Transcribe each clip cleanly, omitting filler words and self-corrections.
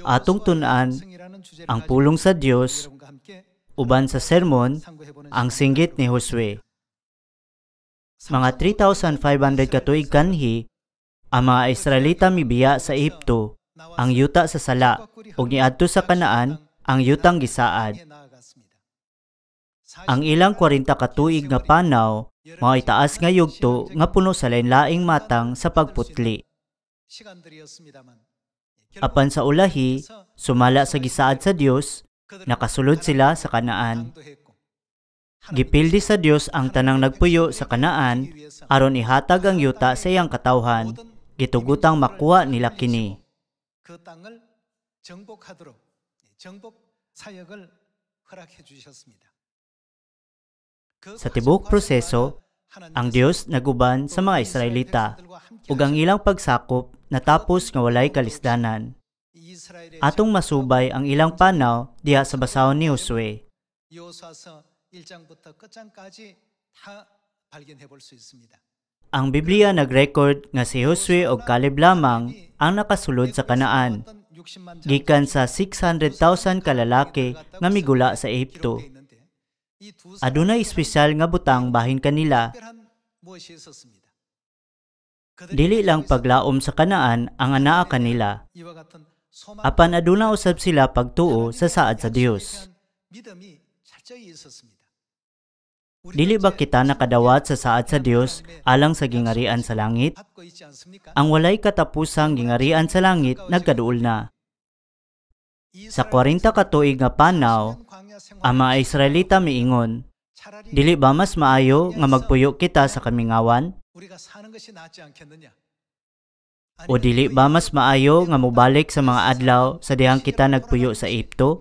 Atong tun-an ang pulong sa Dios uban sa sermon ang singgit ni Josue. Mga 3,500 ka tuig kanhi, ang mga Israelita mibiya sa Ehipto ang yuta sa sala ug niadto sa Kanaan ang yutang gisaad. Ang ilang 40 ka tuig nga panaw mao itaas nga yugto nga puno sa lain-laing matang sa pagputli. Apan sa ulahi, sumala sa gisaad sa Dios, nakasulod sila sa Kanaan. Gipildi sa Dios ang tanang nagpuyo sa Kanaan aron ihatag ang yuta sa iyang katawhan, gitugutang makuha nila kini. Sa tibuok proseso, ang Dios naguban sa mga Israelita ug ang ilang pagsakop natapos nga walay kalisdanan. Atong masubay ang ilang panaw diha sa basahon ni Josue. Ang Biblia nag-record nga si Josue ug Caleb lamang ang nakasulod sa Kanaan, gikan sa 600,000 ka lalaki nga migula sa Ehipto. Adunay espesyal nga butang bahin kanila. Dili lang paglaom sa Kanaan ang anaa kanila, apan aduna usab sila pagtuo sa saad sa Dios. Dili ba kita nakadawat sa saad sa Dios alang sa gingarian sa langit? Ang walay katapusang gingarian sa langit nagkaduol na. Sa 40 ka tuig nga panaw, ang mga Israelita miingon, dili ba mas maayo nga magpuyo kita sa kamingawan? O dili ba mas maayo nga mobalik sa mga adlaw sa dihang kita nagpuyo sa Ehipto?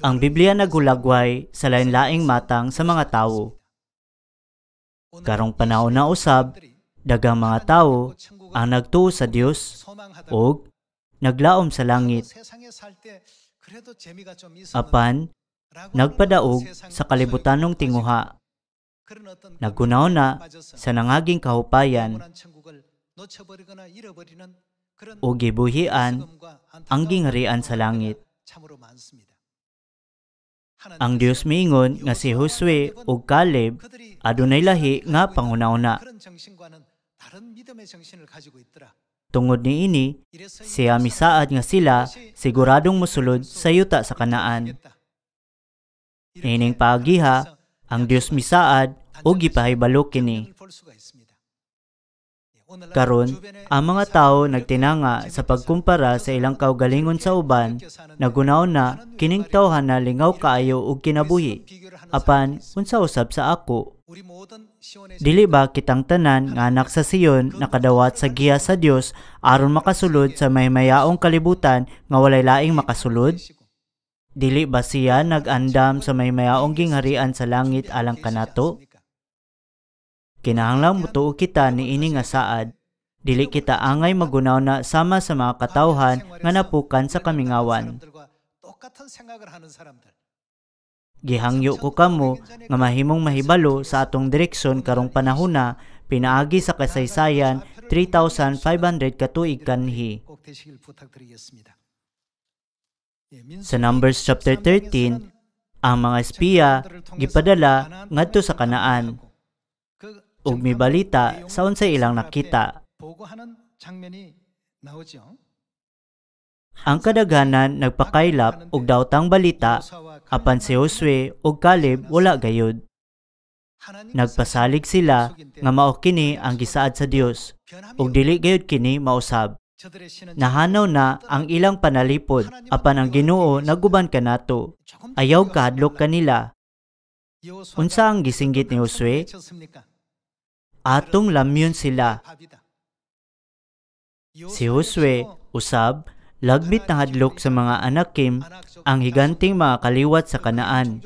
Ang Biblia nagulagway sa lain-laing matang sa mga tawo. Karong panahon na usab, daghang mga tawo ang nagtuo sa Dios ug naglaom sa langit. Apan, nagpadaog sa kalibutanong tinguha. Naggunaw na sa nangaging kahupayan o gibuhian ang gingarian sa langit. Ang Dios miingon nga si Josue ug Caleb adunay lahi nga panghunahuna. Tungod niini, siya misaad nga sila siguradong mosulod sa yuta sa Kanaan. Ining paagiha, ang Dios misaad o gipahibalo kini. Karon, ang mga tao nagtinanga sa pagkumpara sa ilang kaugalingon sa uban, nagunaw na kining tawhan na lingaw kaayo ug kinabuhi. Apan, unsa usab sa ako? Dili ba kitang tanan nga anak sa Sion nakadawat sa giya sa Dios aron makasulod sa maymayaong kalibutan nga walay laing makasulod? Dili ba siya nag-andam sa maymayaong gingharian sa langit alang kanato? Kinahanglang mutuo kita niini nga saad. Dili kita angay magunaw na sama sa mga katawhan nga napukan sa kamingawan. Gihangyo ko kamo nga mahimong mahibalo sa atong direksyon karong panahona pinaagi sa kasaysayan 3,500 ka tuig kanhi. Sa Numbers chapter 13, ang mga espiya gipadala ngadto sa Kanaan ug mibalita sa unsay ilang nakita. Ang kadaghanan nagpakaylap og daotang balita, apan si Josue ug Caleb wala gayud. Nagpasalig sila nga mao kini ang gisaad sa Dios ug dili gayud kini mausab. Nahanaw na ang ilang panalipod, apan ang Ginoo naguban kanato. Ayaw kahadlok kanila. Unsa ang gisinggit ni Josue? Atong lamyon sila. Si Josue usab lagbit na hadlok sa mga anakim ang higanting mga kaliwat sa Kanaan.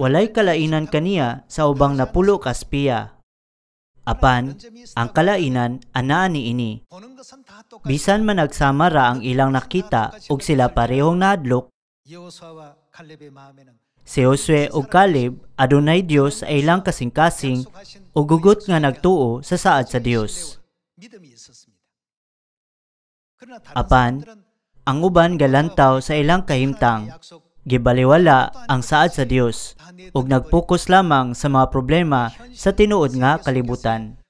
Walay kalainan kaniya sa ubang napulo ka espiya. Apan, ang kalainan anaa niini. Bisan man nagsama ra ang ilang nakita ug sila parehong nahadlok, si Josue ug Caleb adunay Dios sa ilang kasing-kasing ug gugot nga nagtuo sa saad sa Dios. Apan, ang uban galantaw sa ilang kahimtang, gibaliwala ang saad sa Dios ug nagpokus lamang sa mga problema sa tinuod nga kalibutan.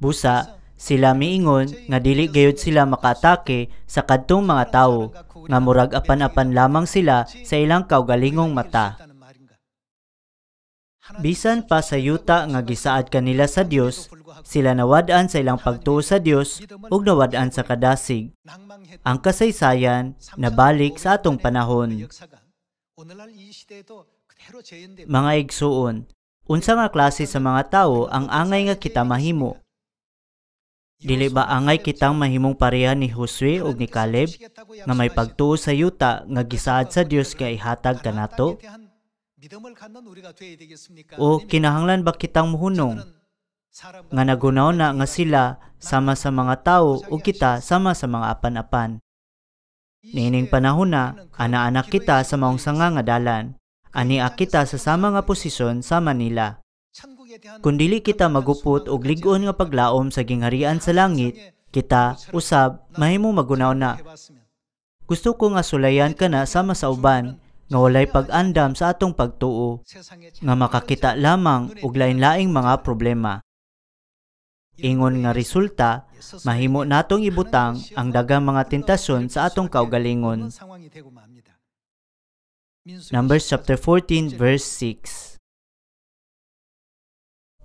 Busa, sila miingon nga dili gayud sila makaatake sa kadtong mga tawo nga murag apan-apan lamang sila sa ilang kaugalingong mata. Bisan pa sa yuta nga gisaad kanila sa Dios, sila nawad-an sa ilang pagtuo sa Dios ug nawad-an sa kadasig. Ang kasaysayan nabalik sa atong panahon. Mga igsuon, unsa nga klase sa mga tawo ang angay nga kita mahimo? Dili ba angay kitang mahimong pareha ni Josue ug ni Caleb nga may pagtuo sa yuta nga gisaad sa Dios kay ihatag kanato? O kinahanglan ba kitang muhunong nga nagunaw na nga sila sama sa mga tawo o kita sama sa mga apan-apan? Niining panahon na, ana-anak kita sa maong sanga nga dalan. Ania kita sa sama nga posisyon sama nila. Kung dili kita magupot og lig-on nga paglaom sa gingharian sa langit, kita, usab, mahimo magunaw na. Gusto ko nga sulayan ka na sama sa uban, nga walay pag-andam sa atong pagtuo, nga makakita lamang og lain-laing mga problema. Ingon nga resulta, mahimo natong ibutang ang daghang mga tentasyon sa atong kaugalingon. Numbers chapter 14 verse 6.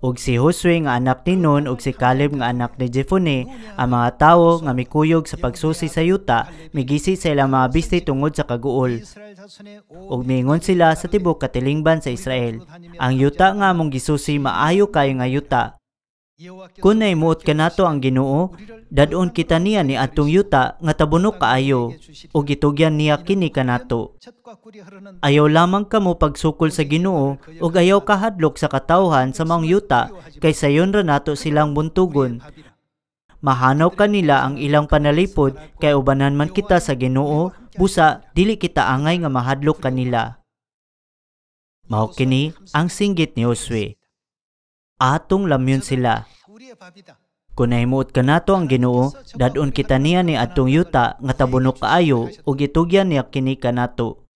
Ug si Josue nga anak ni Nun ug si Caleb nga anak ni Jephunneh, ang mga tawo nga mikuyog sa pagsusi sa yuta, migisi sa ilang mga bisti tungod sa kaguol. Ug miingon sila sa tibok katilingban sa Israel, ang yuta nga among gisusi maayo kayo nga yuta. Kung naimuot kanato ang Ginoo, dadon kita niya ni atong yuta nga tabunok kaayo, ug gitugyan niya kini kanato. Ayaw lamang kamo pagsukol sa Ginoo, ug ayaw kahadlok sa katawhan sa maong yuta, kay sayon ra nato silang buntugon. Mahanaw kanila ang ilang panalipod, kay ubanan man kita sa Ginoo, busa dili kita angay nga mahadlok kanila. Mao kini ang singgit ni Josue. Atong lamyon sila. Kung nahimuot ka nato ang Ginoo, dadon kita niya ni atong yuta nga tabunok kaayo ug gitugyan niya kini kanato.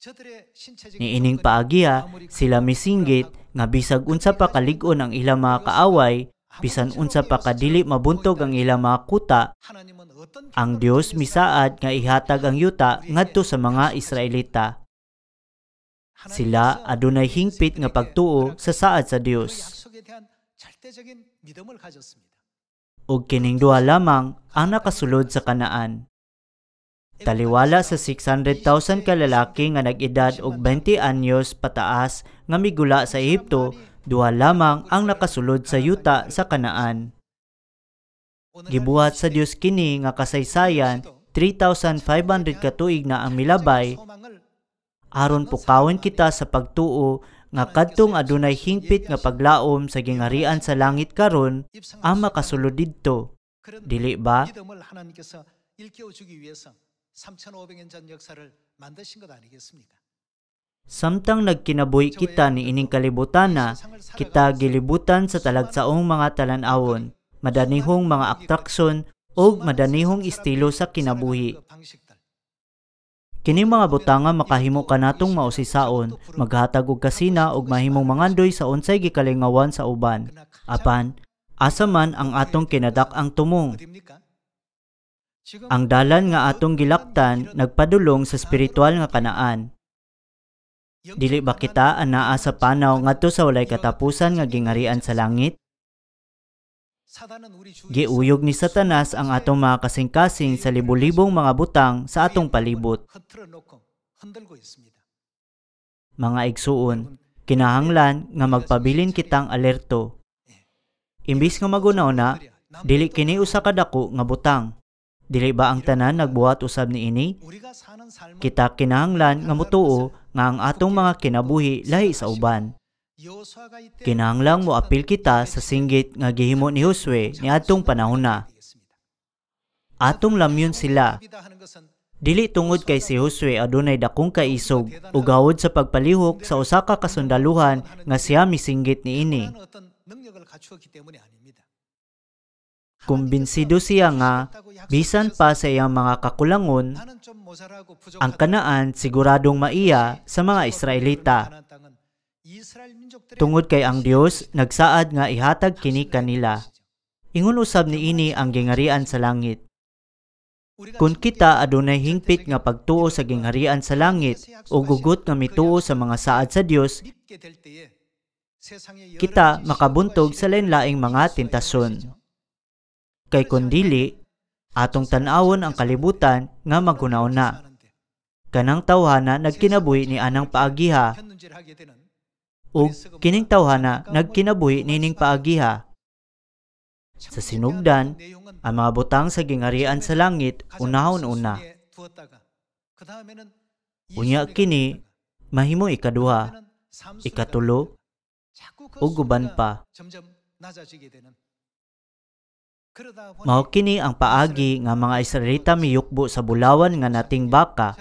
Niining paagiha, sila misinggit nga bisag unsa pa kalig-on ang ilang mga kaaway, bisan unsa pa kadili mabuntog ang ilang mga kuta, ang Dios misaad nga ihatag ang yuta ngadto sa mga Israelita. Sila adunay hingpit nga pagtuo sa saad sa Dios. Ug kining duha lamang ang nakasulod sa Kanaan. Taliwala sa 600,000 ka lalaki nga nag-edad og 20 anyos pataas nga migula sa Ehipto, duha lamang ang nakasulod sa yuta sa Kanaan. Gibuhat sa Dios kini nga kasaysayan 3,500 ka tuig na ang milabay, aron pukawon kita sa pagtuo nga kadtong adunay hingpit nga paglaom sa gingharian sa langit karon ang makasulod didto. Dili ba? Samtang nagkinabuhi kita ni ining kalibutana, kita gilibutan sa talagsaong mga talan-awon, madanihong mga atraksyon o madanihong estilo sa kinabuhi. Kining mga butanga makahimo kanatong mausisaon, maghatag og kasina ug mahimong mangandoy sa unsay gikalingawan sa uban. Apan, asa man ang atong kinadak-ang tumong? Ang dalan nga atong gilaktan nagpadulong sa spiritual nga Kanaan. Dili ba kita anaa sa panaw ngadto sa walay katapusan nga gingharian sa langit? Giuyog ni Satanas ang atong mga kasing-kasing sa libo-libong mga butang sa atong palibot. Mga igsuon, kinahanglan nga magpabilin kitang alerto. Imbis nga magunaw na, dili kini usa ka dako nga butang. Dili ba ang tanan nagbuhat usab niini? Kita kinahanglan nga mutuo nga ang atong mga kinabuhi lahi sa uban. Kinahanglang mo apil kita sa singgit nga gihimo ni Josue ni adtong panahona. Atong lamyon sila. Dili tungod kay si Josue adunay dakong kaisog ug gawod sa pagpalihok sa usa ka kasundaluhan nga siya misinggit niini. Kumbinsido siya nga, bisan pa sa iyang mga kakulangon, ang Kanaan siguradong maiya sa mga Israelita. Tungod kay ang Dios nagsaad nga ihatag kini kanila. Ingon usab niini ang gingharian sa langit. Kung kita adunay hingpit nga pagtuo sa gingharian sa langit o gugot nga mituo sa mga saad sa Dios, kita makabuntog sa lain-laing mga tentasyon. Kay kun dili, atong tan-awon ang kalibutan nga magunaw na. Kanang tawhana nagkinabuhi ni anang paagiha, ug kining tawhana nagkinabuhi nining paagiha. Sa sinugdan, ang mga butang sa gingharian sa langit unahon una. Unya kini mahimo ikaduha, ikatulo, ug guban pa. Mao kini ang paagi nga mga Israelita miyukbo sa bulawan nga nating baka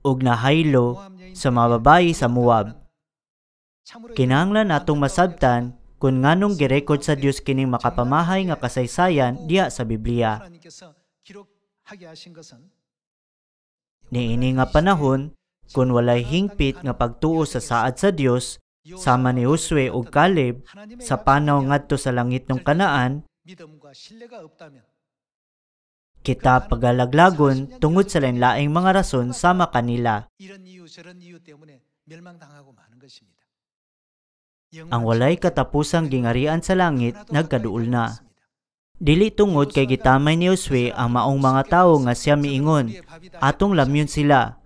ug nahaylo sa mga babayi sa Moab. Kinahanglan natong masabtan kung nganong girekord sa Dios kining makapamahay nga kasaysayan diha sa Biblia. Niini nga panahon, kung walay hingpit nga pagtuo sa saad sa Dios, sama ni Josue ug Caleb sa panaw ngadto sa langit ng Kanaan, kita pagalaglagon tungod sa lain-laing mga rason sama kanila. Ang walay katapusang gingharian sa langit nagkaduol na. Dili tungod kay gitamay ni Josue ang maong mga tawo nga siya miingon, atong lamyon sila,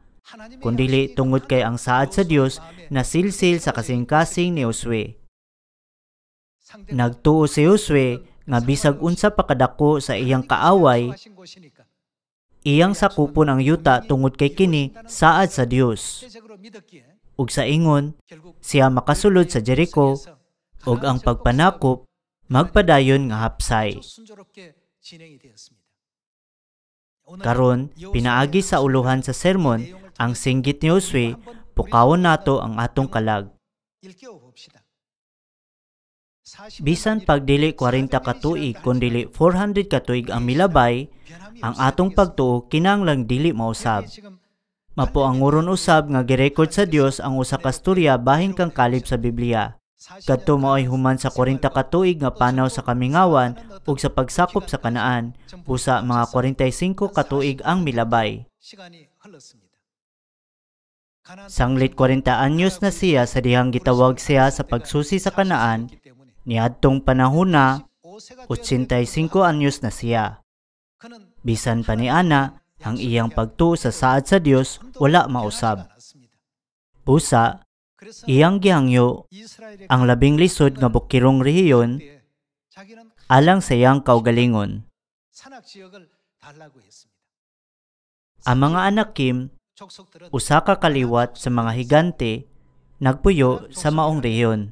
kundili tungod kay ang saad sa Dios nasilsil sa kasing-kasing ni Josue. Nagtuo si Josue nga bisag unsa pa kadako sa iyang kaaway, iyang sakupon ang yuta tungod kay kini saad sa Dios. Ug sa ingon, siya makasulod sa Jericho, ug ang pagpanakop magpadayon nga hapsay. Karon, pinaagi sa uluhan sa sermon, ang singgit ni Josue, pukawon nato ang atong kalag. Bisan pagdili 40 ka tuig kundi 400 ka tuig ang milabay, ang atong pagtuo kinahanglang dili mausab. Mapuanguron usab nga girecord sa Dios ang usa ka storya bahin kang kalib sa Biblia. Kadto mao'y human sa 40 ka tuig nga panaw sa kamingawan ug sa pagsakop sa Kanaan, busa mga 45 ka tuig ang milabay. Sanglit 40 anyos na siya sa dihang gitawag siya sa pagsusi sa Kanaan, niadtong panahona 85 anyos na siya. Bisan pa ni ana, ang iyang pagtuo sa saad sa Dios wala mausab. Busa, iyang gihangyo ang labing lisod nga bukirong rehiyon alang sa iyang kaugalingon. Ang mga anakim, usa ka kaliwat sa mga higante, nagpuyo sa maong rehiyon.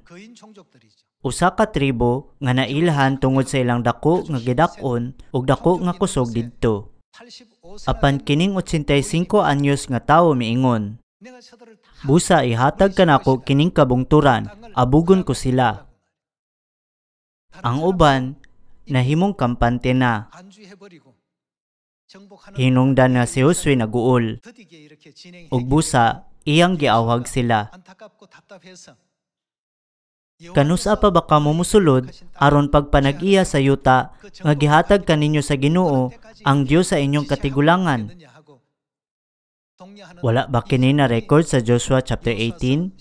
Usa ka tribo nga nailhan tungod sa ilang dako nga gidak-on ug dako nga kusog didto. Apan kining 85 anyos nga tawo miingon, busa ihatag kanako kining kabungturan, abugon ko sila. Ang uban nahimong kampante na. Hinungdan nga si Josue naguol, ug busa iyang giawhag sila. Kanusa pa ba kamo mosulod aron pagpanag-iya sa yuta nga gihatag kaninyo sa Ginoo ang Dios sa inyong katigulangan? Wala ba kini na record sa Joshua chapter 18?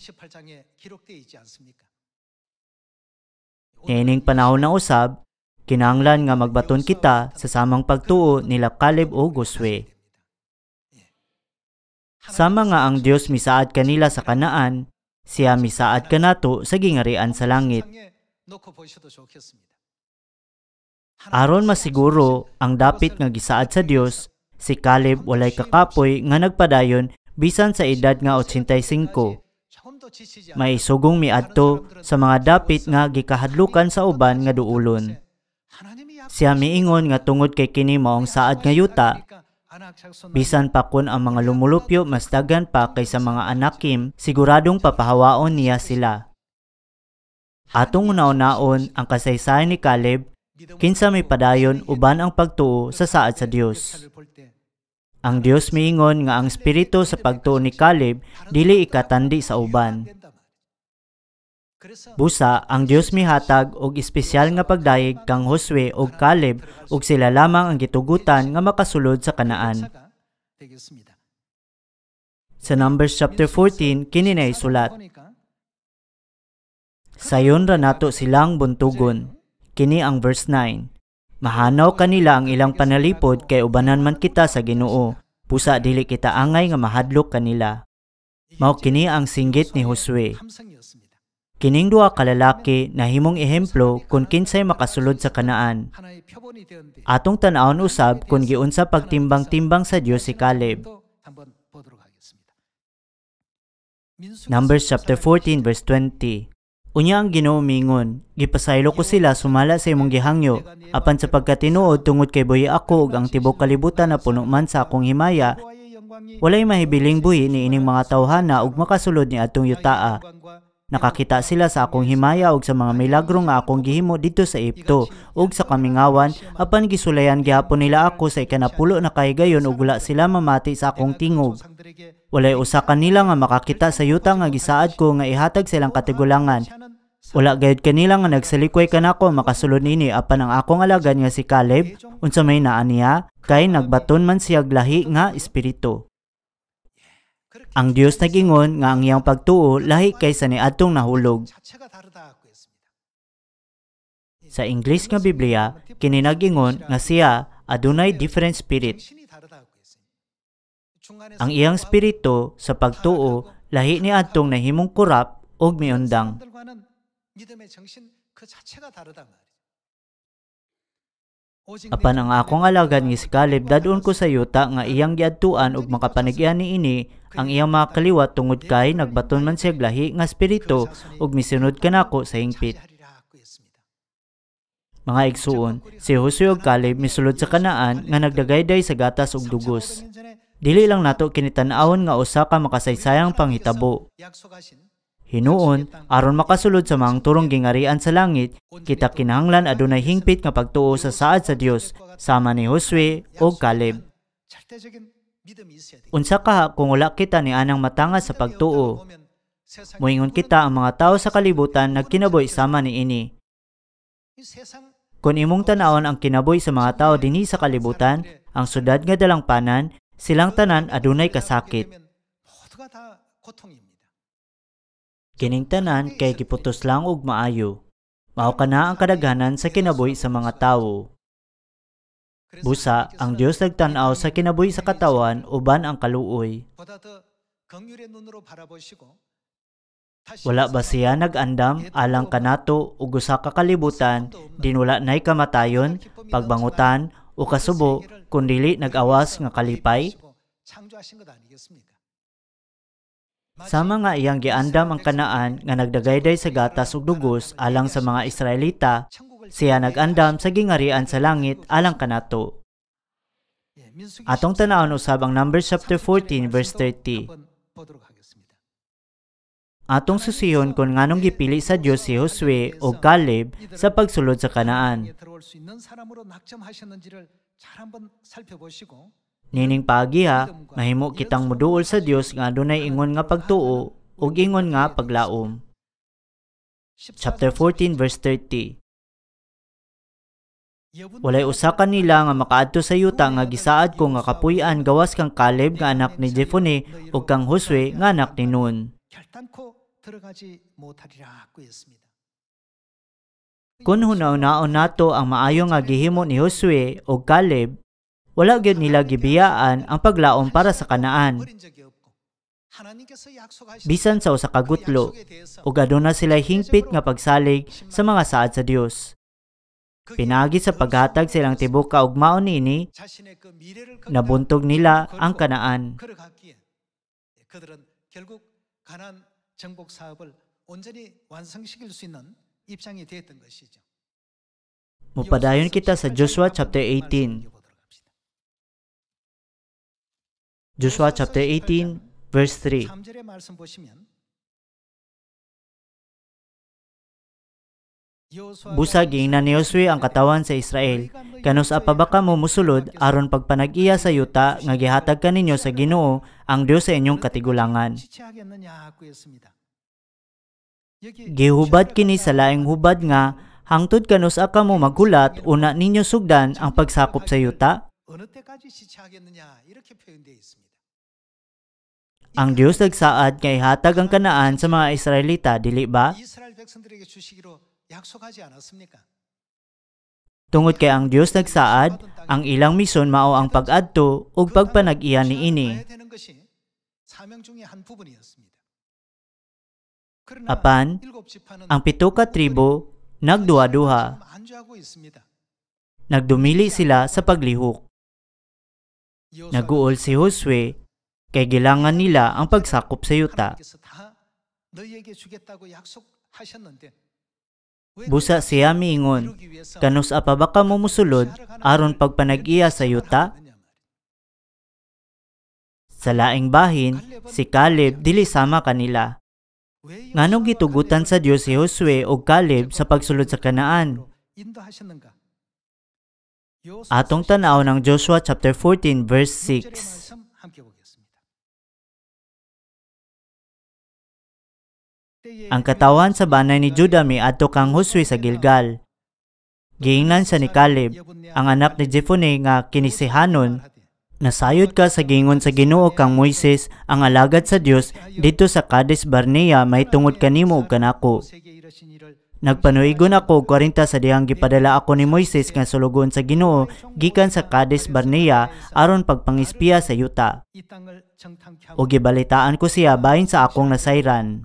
Ining panahon na usab, kinahanglan nga magbaton kita sa samang pagtuo nila Caleb o Josue. Sama nga ang Dios misaad kanila sa Kanaan, siya misaad kanato sa gingharian sa langit. Aron masiguro ang dapit nga gisaad sa Dios, si Caleb walay kakapoy nga nagpadayon bisan sa edad nga 85. May sugong miadto sa mga dapit nga gikahadlukan sa uban nga duulon. Siya miingon nga tungod kay kini maong saad nga yuta, bisan pa kun ang mga lumulupyo mas daghan pa kaysa mga anakim, siguradong papahawaon niya sila. Atong unaon ang kasaysayan ni Caleb, kinsa may padayon uban ang pagtuo sa saad sa Dios. Ang Dios miingon nga ang espiritu sa pagtuo ni Caleb dili ikatandi sa uban. Busa, ang Dios mihatag og espesyal nga pagdayeg kang Josue ug Caleb ug sila lamang ang gitugutan nga makasulod sa Kanaan. Sa Numbers chapter 14, kini na isulat. Sayon ra nato silang buntugon. Kini ang verse 9. Mahanaw kanila ang ilang panalipod kay ubanan man kita sa Ginoo. Busa dili kita angay nga mahadlok kanila. Mao kini ang singgit ni Josue. Kining duha ka lalaki nahimong ehemplo kung kinsay makasulod sa Kanaan. Atong tan-awon usab kung giunsa pagtimbang-timbang sa Dios si Caleb. Numbers chapter 14 verse 20. Unya ang Ginoo mingon, gipasaylo ko sila sumala sa imong gihangyo, apan sa pagkatinuod tungod kay buhi ako ug ang tibok kalibutan na puno man sa akong himaya, walay mahibiling buhi ni ining mga tawhana ug makasulod ni atong yutaa. Nakakita sila sa akong himaya ug sa mga milagro nga akong gihimo dito sa Egypto ug sa kamingawan, apan gisulayan gihapon nila ako sa ikanapulo na kahigayon ug wala sila mamati sa akong tingog. Walay usa kanila nga makakita sa yuta nga gisaad ko nga ihatag silang katigulangan. Wala gayud kanila nga nagsalikway kanako makasulod nini, apan ang akong alagad nga si Caleb unsa may naa niya kay nagbaton man siya lahi nga espiritu. Ang Dios nagingon nga ang iyang pagtuo lahi kaysa niadtong nahulog. Sa English nga Biblia, kini nagingon nga siya adunay different spirit. Ang iyang espiritu sa pagtuo lahi niadtong nahimong kurap ug miundang. Apan ang akong alagad nga si Caleb dadun ko sa yuta nga iyang giadtuan ug makapanagyan niini ang iyang mga kaliwat tungod kay nagbaton man siya lahi nga espiritu ug misunod kanako sa hingpit. Mga igsuon, si Josue ug Caleb misulod sa Kanaan nga nagdagayday sa gatas ug dugos. Dili lang nato kinitan-awon nga usa ka makasaysayang panghitabo. Hinuon, aron makasulod sa mga turong gingarian sa langit, kita kinahanglan adunay hingpit nga pagtuo sa saad sa Dios, sama ni Josue o Caleb. Unsa ka kung wala kita ni anang matanga sa pagtuo? Moingon kita ang mga tao sa kalibutan nagkinaboy sama ni ini. Kung imong tanawon ang kinaboy sa mga tao dinhi sa kalibutan, ang sudad nga dalangpanan, silang tanan adunay kasakit. Kining tanan kay giputos lang og maayo. Mao kana ang kadaghanan sa kinabuhi sa mga tawo. Busa, ang Dios nagtan-aw sa kinabuhi sa katawan uban ang kaluoy. Wala ba siya nag-andam alang kanato ug usa ka kalibutan din wala nay kamatayon, pagbangutan o kasubo kundili nag-awas nga kalipay? Sama nga iyang giandam ang Kanaan nga nagdagayday sa gatas ug dugos alang sa mga Israelita, siya nag-andam sa gingarian sa langit alang kanato. Atong tanawon usab ang Numbers chapter 14 verse 30. Atong susihon kung nganong gipili sa Dios si Josue o Caleb sa pagsulod sa Kanaan. Nining paagiha, mahimo kitang muduol sa Dios nga adunay ingon nga pagtuo ug ingon nga paglaom. Chapter 14 verse 30. Walay usa kanila nga makaadto sa yuta nga gisaad ko nga kapuy-an gawas kang Caleb nga anak ni Jephunneh ug kang Josue nga anak ni Nun. Kung hunaw-naon nato ang maayo nga gihimo ni Josue ug Caleb, wala gyud nila gibiyaan ang paglaom para sa Kanaan. Bisan sa usa ka gutlo, ug aduna sila hingpit nga pagsalig sa mga saad sa Dios. Pinagi sa paghatag silang tibok kaugmaon niini, nabuntog nila ang Kanaan. Mupadayon kita sa Joshua chapter 18. Joshua chapter 18 verse 3. Busa giingnan ni Josue ang katawan sa Israel. Kanus apa ba kamo musulod aron pagpanag-iya sa yuta nga gihatag kaninyo sa Ginoo ang Dios sa inyong katigulangan. Gihubad kini sa laing hubad nga hangtod kanus aka mo maghulat una ninyo sugdan ang pagsakop sa yuta. Ang Dios nagsaad nga ihatag ang Kanaan sa mga Israelita, dili ba? Tungod kay ang Dios nagsaad, ang ilang misyon mao ang pag-adto ug pagpanag-iya niini. Apan, ang 7 ka tribo nagduha-duha. Nagdumili sila sa paglihok. Naguol si Josue kay gilangan nila ang pagsakop sa yuta. Busa siya miingon, kanus apa ba kamo musulod aron pagpanag-iya sa yuta? Sa laing bahin, si Caleb dili sama kanila. Nganong gitugutan sa Dios si Josue o Caleb sa pagsulod sa Kanaan? Atong tanaw ng Joshua chapter 14 verse 6. Ang katawan sa banay ni Juda miadto kang Josue sa Gilgal. Giingnan sa ni Caleb, ang anak ni Jephunneh nga kinisihanon, nasayod ka sa gingon sa Ginoo kang Moises, ang alagad sa Dios dito sa Kades Barnea may tungod kanimo ug kanako. Nagpanuigon ako 40 sa dihang gipadala ako ni Moises nga sulugon sa Ginoo gikan sa Kades Barnea aron pagpangispiya sa yuta. O gibalitaan ko siya bahin sa akong nasayran.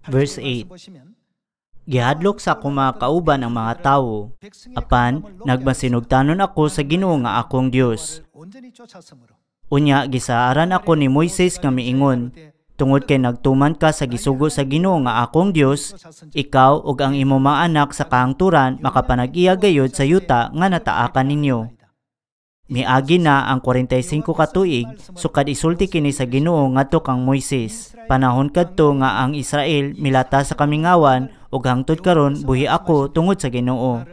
Verse 8. Gihadlok sa akong mga kauban ang mga tawo. Apan, nagmasinugtanon ako sa Ginoo nga akong Dios. Unya, gisaaran ako ni Moises nga miingon, tungod kay nagtuman ka sa gisugo sa Ginoo nga akong Dios, ikaw ug ang imong mga anak sa kahangturan makapanag-iya gayud sa yuta nga nataakan ninyo. Miagi na ang 45 ka tuig, sukad isulti kini sa Ginoo ngadto kang Moises. Panahon kadto nga ang Israel milata sa kamingawan ug hangtod karon buhi ako tungod sa Ginoo.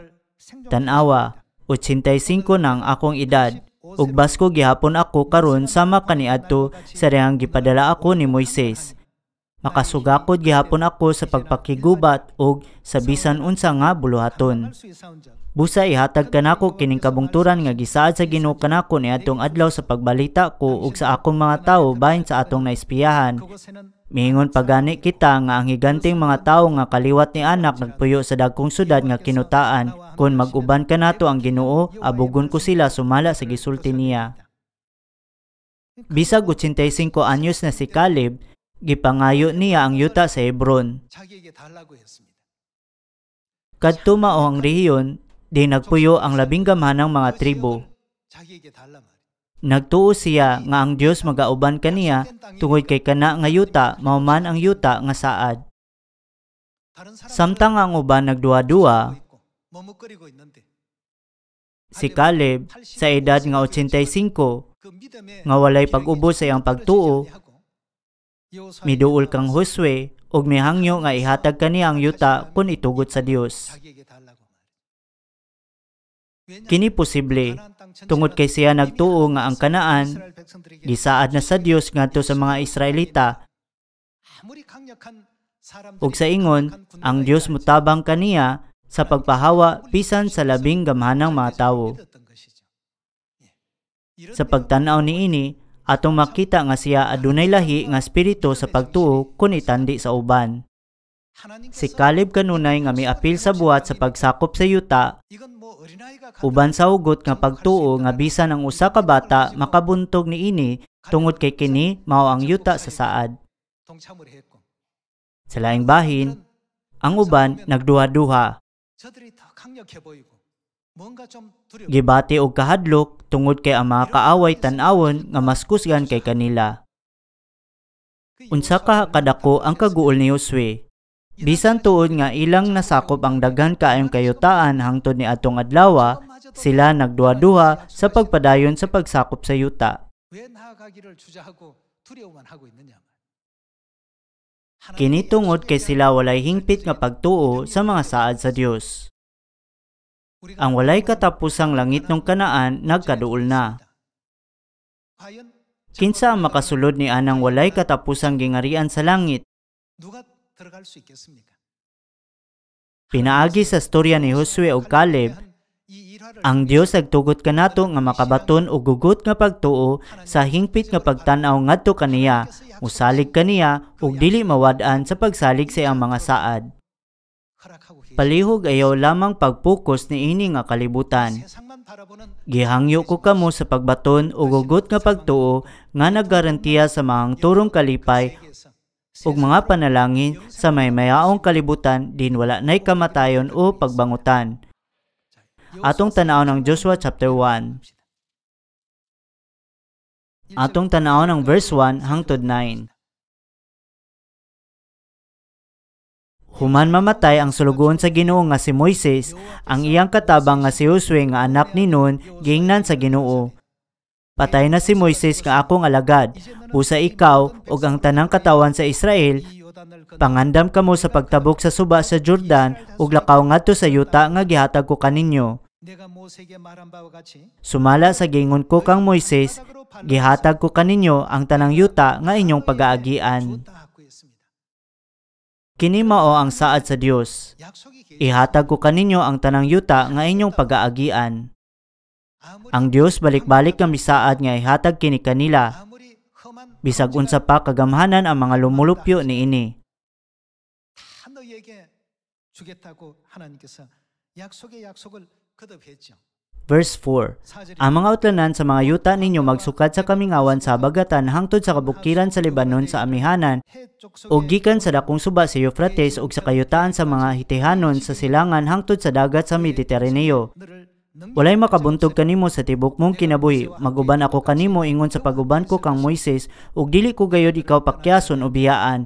Tan-awa, 85 nang akong edad, ug basko gihapon ako karon sama kaniadto sa dihang gipadala ako ni Moises. Makasugakod gihapon ako sa pagpakigubat ug sa bisan unsa nga buluhaton. Busa ihatag kanako kining kabungturan nga gisaad sa Ginoo kanako niadtong adlaw sa pagbalita ko ug sa akong mga tawo bahin sa atong naispiyahan. Miingon pagani kita nga ang higanting mga tawo nga kaliwat ni anak nagpuyo sa dagkong syudad nga kinutaan. Kung mag-uban ka nato ang Ginoo, abugon ko sila sumala sa gisulti niya. Bisag 85 anyos na si Caleb, gipangayo niya ang yuta sa Hebron. Kadto mao ang rehiyon, di nagpuyo ang labing gamhanang mga tribo. Nagtuo siya nga ang Dios magauban kaniya tungod kay kana nga yuta mao man ang yuta nga saad. Samtang ang uban nagduwa-duwa, si Caleb sa edad nga 85 nga walay pag-ubos sa iyang pagtuo, miduol kang Josue ug mihangyo nga ihatag kaniya ang yuta kun itugot sa Dios. Kini posible tungod kay siya nagtuo nga ang Kanaan gisaad na sa Dios ngadto sa mga Israelita. Ug sa ingon, ang Dios mutabang kaniya sa pagpahawa bisan sa labing gamhanang mga tawo. Sa pagtan-aw niini, atong makita nga siya adunay lahi nga espiritu sa pagtuo kun itandi sa uban. Si Caleb kanunay nga miapil sa buhat sa pagsakop sa yuta, uban sa hugot nga pagtuo nga bisan ang usa ka bata makabuntog niini tungod kay kini mao ang yuta sa saad. Sa laing bahin, ang uban nagduha-duha. Gibati og kahadlok tungod kay ang mga kaaway tan-awon nga mas kusgan kay kanila. Unsa ka kadako ang kaguol ni Josue? Bisan tuod nga ilang nasakop ang daghan kaayong kayutaan hangtod ni atong adlaw, sila nagduha-duha sa pagpadayon sa pagsakop sa yuta. Kini tungod kay sila walay hingpit nga pagtuo sa mga saad sa Dios. Ang walay katapusang langit ng Kanaan nagkaduol na. Kinsa ang makasulod ni anang walay katapusang gingarian sa langit? Pinaagi sa storya ni Josue ug Caleb, ang Dios nagtugot kanato nga makabaton og gugot nga pagtuo sa hingpit nga pagtan-aw ngadto kaniya, musalig kaniya ug dili mawad-an sa pagsalig sa iyang mga saad. Palihog ayaw lamang pagpokus ni ini nga kalibutan. Gihangyo ko kamo sa pagbaton o gugot nga pagtuo nga naggarantiya sa mga turong kalipay ug mga panalangin sa may mayaong kalibutan din wala nay kamatayon o pagbangutan. Atong tanaw ng Joshua chapter 1. Atong tanaw ng verse 1 hangtod 9. Human mamatay ang sulugon sa Ginoo nga si Moises, ang iyang katabang nga si Josue nga anak ni Nun giingnan sa Ginoo. Patay na si Moises nga akong alagad, busa ikaw ug ang tanang katawan sa Israel, pangandam kamo sa pagtabok sa suba sa Jordan ug lakaw ngadto sa yuta nga gihatag ko kaninyo. Sumala sa gingon ko kang Moises, gihatag ko kaninyo ang tanang yuta nga inyong pag-aagian. Kini mao ang saad sa Dios. Ihatag ko kaninyo ang tanang yuta nga inyong pag-aagian. Ang Dios balik-balik nga misaad nga ihatag kini kanila. Bisag unsa pa kagamhanan ang mga lumulupyo niini. Verse 4. Ang mga utlanan sa mga yuta ninyo magsukad sa kamingawan sa habagatan hangtod sa kabukiran sa Lebanon sa amihanan ug gikan sa dakong suba sa Euphrates ug sa kayutaan sa mga Hitihanon sa silangan hangtod sa dagat sa Mediteraneo. Walay makabuntog kanimo sa tibok mong kinabuhi, maguban ako kanimo ingon sa paguban ko kang Moises ug dili ko gayud ikaw pakyason o biyaan.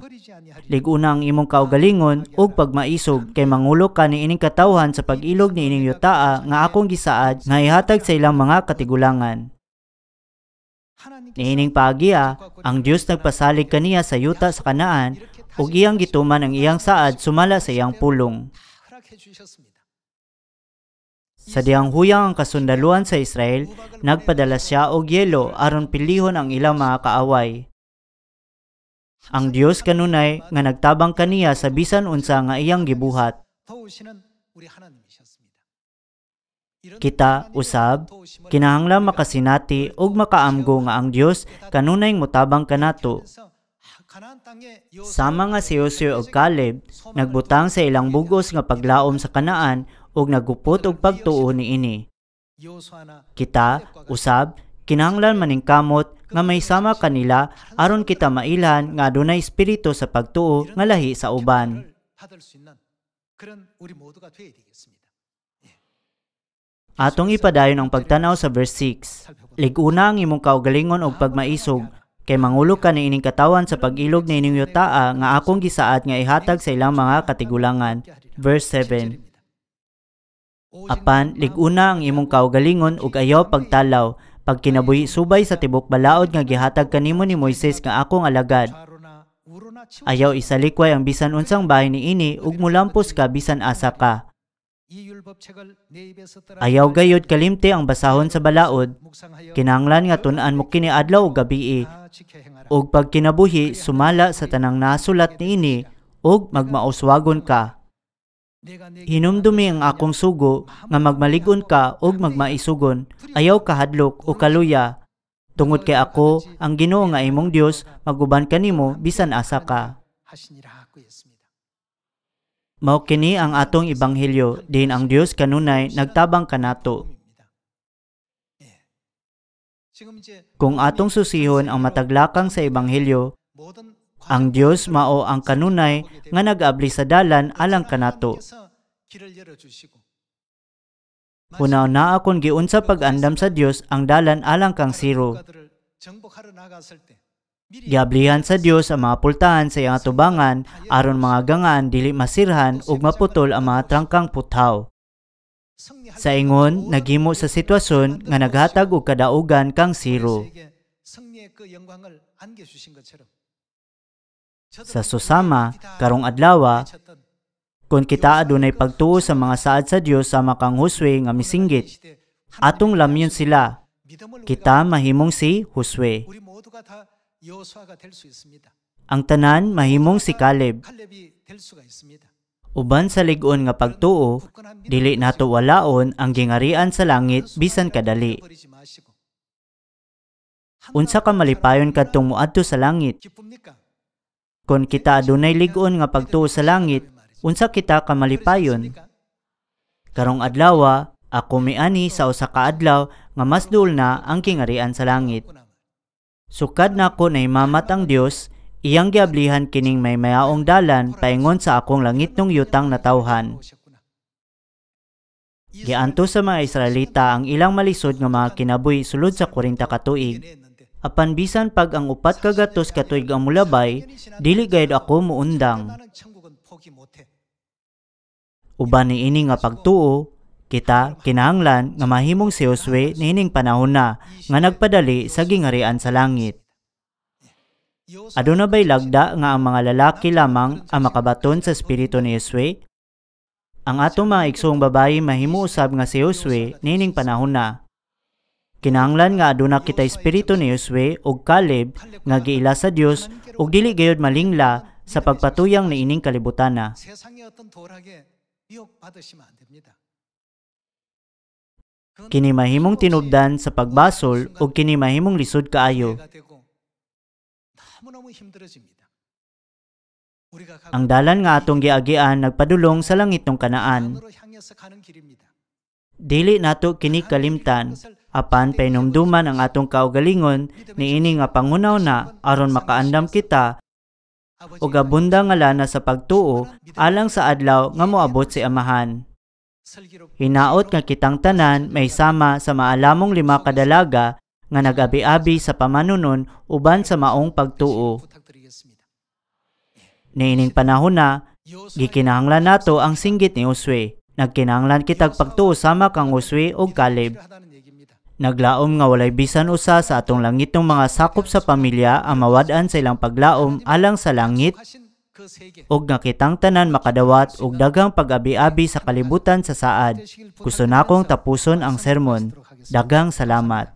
Liguna ang imong kaugalingon ug pagmaisog kay mangulo ka ni ining katawhan sa pag-ilog ni ining yutaa nga akong gisaad nga ihatag sa ilang mga katigulangan. Niining paagiya, ang Dios nagpasalig kaniya sa yuta sa Kanaan ug iyang gituman ang iyang saad sumala sa iyang pulong. Sa diyang huyang ang kasundaluhan sa Israel, nagpadala siya og yelo aron pilihon ang ilang mga kaaway. Ang Dios kanunay nga nagtabang kaniya sa bisan unsa nga iyang gibuhat. Kita usab kinahanglan makasinati ug makaamgo nga ang Dios kanunay motabang kanato. Sama nga si Josue ug Caleb nagbutang sa ilang bugos nga paglaom sa Kanaan ug nagupot og pagtuo niini. Kita usab kinahanglan maningkamot nga may sama kanila aron kita mailhan nga adunay espiritu sa pagtuo nga lahi sa uban. Atong ipadayon ang pagtanaw sa verse 6. Liguna ang imong kaugalingon og pagmaisog kay mangulo ka ni ining katawan sa pag-ilog ni ining yutaa nga akong gisaad nga ihatag sa ilang mga katigulangan. Verse 7. Apan liguna ang imong kaugalingon ug ayaw pagtalaw pagkinabuhi subay sa tibok balaod nga gihatag kanimo ni Moises nga akong alagad. Ayaw isalikway ang bisan unsang bahin niini ug mulampos ka bisan asa ka. Ayaw gayud kalimte ang basahon sa balaod. Kinahanglan nga tun-an mo kini adlaw ug gabii. Ug pagkinabuhi sumala sa tanang nasulat niini ug magmauswagon ka. Hinumdumi ang akong sugo nga magmaligon ka ug magmaisugon, ayaw kahadlok o kaluya. Tungod kay ako, ang Ginoo nga imong Dios, maguban kanimo bisan asa ka. Mao kini ang atong ebanghelyo, diin ang Dios kanunay nagtabang kanato. Kung atong susihon ang mataglakang sa ebanghelyo, ang Dios mao ang kanunay nga nag-abli sa dalan alang kanato. Una-una akong giunsa pag-andam sa Dios ang dalan alang kang siro. Giablihan sa Dios ang mga pultahan sa iyang atubangan aron mga gangan dili masirhan ug maputol ang mga trangkang puthaw. Sa ingon, naghimo sa sitwasyon nga naghatag og kadaugan kang siro. Sa susama, karong adlaw, kung kita adunay pagtuo sa mga saad sa Dios sama kang Josue nga misinggit, atong lamyon sila. Kita mahimong si Josue. Ang tanan mahimong si Caleb. Uban sa lig-on nga pagtuo, dili nato walaon ang gingarian sa langit bisan kadali. Unsa ka malipayon kadtong moadto sa langit? Kung kita adunay lig-on nga pagtuo sa langit, unsa kita ka malipayon? Karong adlaw, ako miani sa usa ka adlaw nga mas duol na ang gingarian sa langit. Sukad nako na imamat ang Dios, iyang giablihan kining may mayaong dalan paingon sa akong langitnong yutang na tawhan. Gianto sa mga Israelita ang ilang malisod nga mga kinabuhi sulod sa 40 ka tuig. Apan bisan pag ang 4 ka gatos ka tuig ang mulabay, dili gayud ako muundang. Uban ni ini nga pagtuo, kita kinahanglan nga mahimong si Josue niining panahon na nga nagpadali sa gingarian sa langit. Aduna ba'y lagda nga ang mga lalaki lamang ang makabaton sa espiritu ni Josue? Ang atong mga igsoong babayi mahimo usab nga si Josue niining panahon na. Kinahanglan nga aduna kita espiritu ni Josue ug Caleb nga giila sa Dios ug dili gayud malingla sa pagpatuyang niining kalibutana. Kini mahimong tinubdan sa pagbasol ug kini mahimong lisod kaayo. Ang dalan nga atong giagian nagpadulong sa langitong kanaan. Dili nato kini kalimtan, apan painumduman ang atong kaugalingon niini nga pangunaw na aron makaandam kita ug abunda nga lana sa pagtuo alang sa adlaw nga moabot si Amahan. Hinaot nga kitang tanan may sama sa maalamong 5 kadalaga nga nag-abi-abi sa pamanunon uban sa maong pagtuo. Niining panahon na, gikinahanglan nato ang singgit ni Josue. Nagkinahanglan kitag pagtuo sama kang Josue ug Caleb. Naglaom nga walay bisan usa sa atong langitong mga sakop sa pamilya ang mawad-an sa ilang paglaom alang sa langit ug nga kitang tanan makadawat og daghang pag-abi-abi sa kalibutan sa saad. Gusto nakong tapuson ang sermon. Daghang salamat.